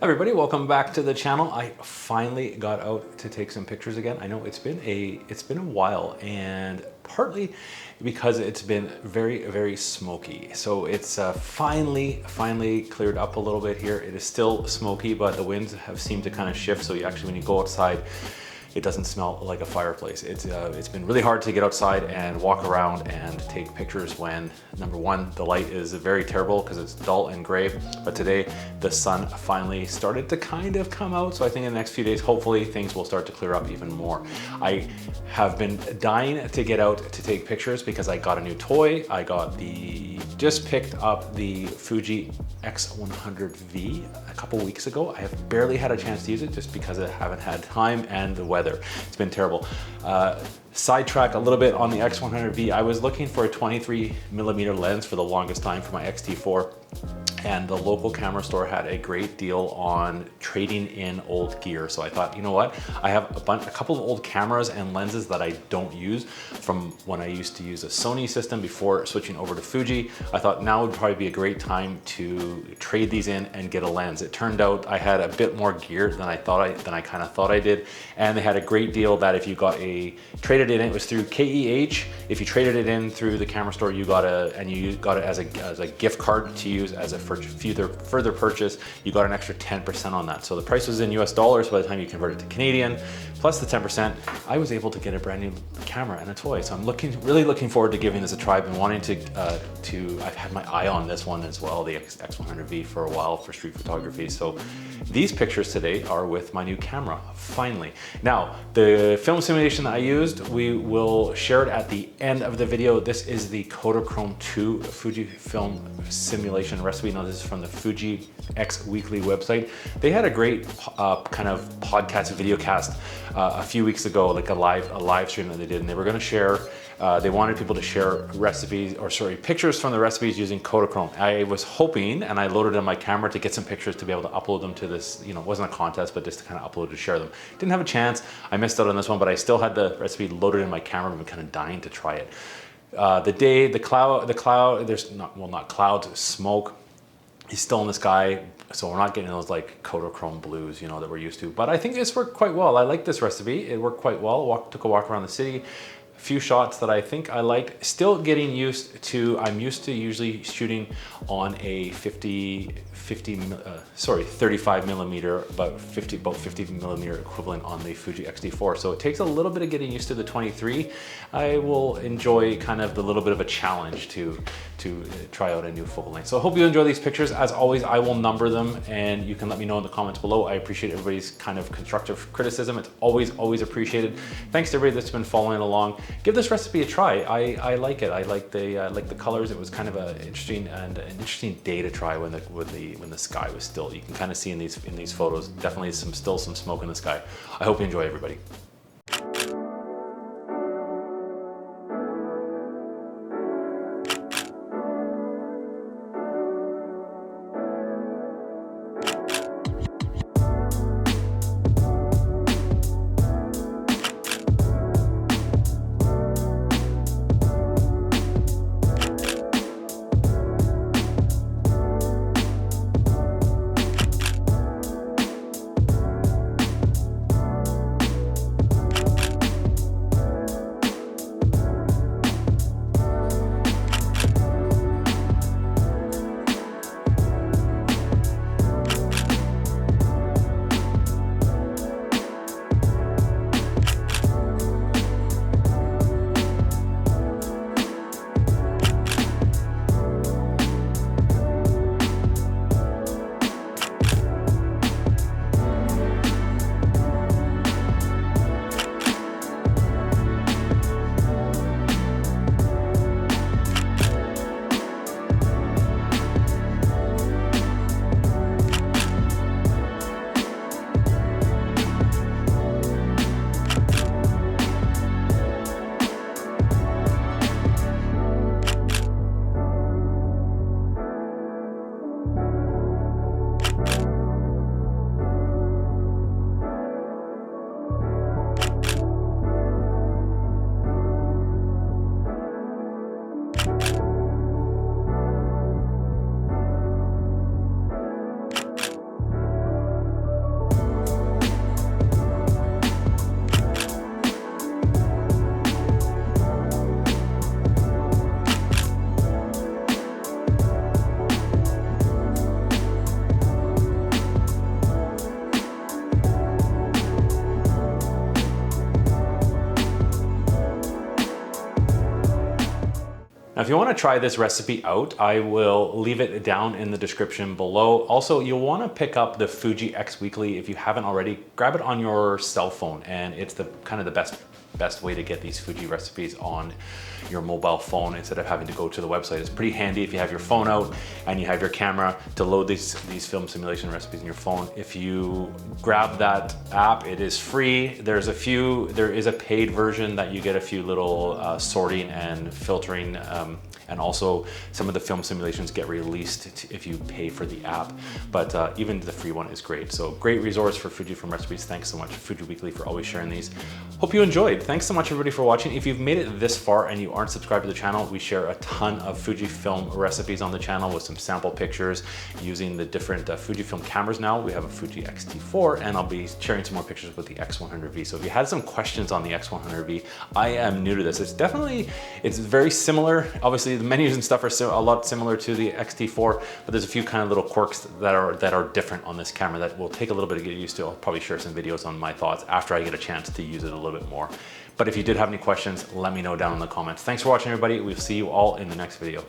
Hi everybody, welcome back to the channel. I finally got out to take some pictures again. I know it's been a while, and partly because it's been very smoky. So it's finally cleared up a little bit here. It is still smoky, but the winds have seemed to kind of shift. So you actually, when you go outside, it doesn't smell like a fireplace. It's been really hard to get outside and walk around and take pictures when, number one, the light is very terrible because it's dull and gray. But today the sun finally started to kind of come out. So I think in the next few days, hopefully things will start to clear up even more. I have been dying to get out to take pictures because I got a new toy. I just picked up the Fuji X100v a couple weeks ago. I have barely had a chance to use it just because I haven't had time and the weather. It's been terrible. Sidetrack a little bit on the X100v. I was looking for a 23mm lens for the longest time for my X-T4. And the local camera store had a great deal on trading in old gear. So I thought, you know what? I have a couple of old cameras and lenses that I don't use from when I used to use a Sony system before switching over to Fuji. I thought now would probably be a great time to trade these in and get a lens. It turned out I had a bit more gear than I kind of thought I did. And they had a great deal that if you traded it in, it was through KEH. If you traded it in through the camera store, you got it as a gift card to use as a further purchase. You got an extra 10% on that. So the price was in US dollars. By the time you convert it to Canadian, plus the 10%, I was able to get a brand new camera and a toy. So I'm really looking forward to giving this a try. I've been wanting I've had my eye on this one as well, the X100v, for a while for street photography. So these pictures today are with my new camera, finally. Now, the film simulation that I used, we will share it at the end of the video. This is the Kodachrome II Fujifilm simulation recipe. Now, this is from the Fuji X Weekly website. They had a great kind of podcast video cast a few weeks ago, like a live stream that they did, and they were going to share. They wanted people to share pictures from the recipes using Kodachrome. I was hoping, and I loaded in my camera to get some pictures to be able to upload them to this. It wasn't a contest, but just to kind of upload to share them. Didn't have a chance. I missed out on this one, but I still had the recipe loaded in my camera. I'm kind of dying to try it. Smoke is still in the sky, so we're not getting those like Kodachrome blues, that we're used to. But I think this worked quite well. I like this recipe. It worked quite well. Took a walk around the city. A few shots that I think I liked. Still getting used to, I'm used to usually shooting on a 35mm, about 50mm equivalent on the Fuji X-T4. So it takes a little bit of getting used to the 23. I will enjoy kind of the little bit of a challenge to try out a new focal length. So I hope you enjoy these pictures. As always, I will number them and you can let me know in the comments below. I appreciate everybody's kind of constructive criticism. It's always appreciated. Thanks to everybody that's been following along. Give this recipe a try. I like it. I like the colors. It was kind of an interesting day to try when the sky was still. You can kind of see in these photos definitely still some smoke in the sky. I hope you enjoy, everybody. you want to try this recipe out, I will leave it down in the description below. Also, you'll want to pick up the Fuji X Weekly if you haven't already. Grab it on your cell phone, and it's the kind of the best way to get these Fuji recipes on your mobile phone instead of having to go to the website. It's pretty handy if you have your phone out and you have your camera to load these film simulation recipes in your phone. If you grab that app, it is free. There is a paid version that you get a few little sorting and filtering, and also some of the film simulations get released if you pay for the app, but even the free one is great. So great resource for Fujifilm recipes. Thanks so much, Fuji Weekly, for always sharing these. Hope you enjoyed. Thanks so much, everybody, for watching. If you've made it this far and you aren't subscribed to the channel, we share a ton of Fujifilm recipes on the channel with some sample pictures using the different Fujifilm cameras now. We have a Fuji X-T4, and I'll be sharing some more pictures with the X100v. So if you had some questions on the X100v, I am new to this. It's very similar. Obviously, the menus and stuff are a lot similar to the X-T4, but there's a few kind of little quirks that are different on this camera that will take a little bit to get used to. I'll probably share some videos on my thoughts after I get a chance to use it a little bit more. But if you did have any questions, let me know down in the comments. Thanks for watching, everybody. We'll see you all in the next video.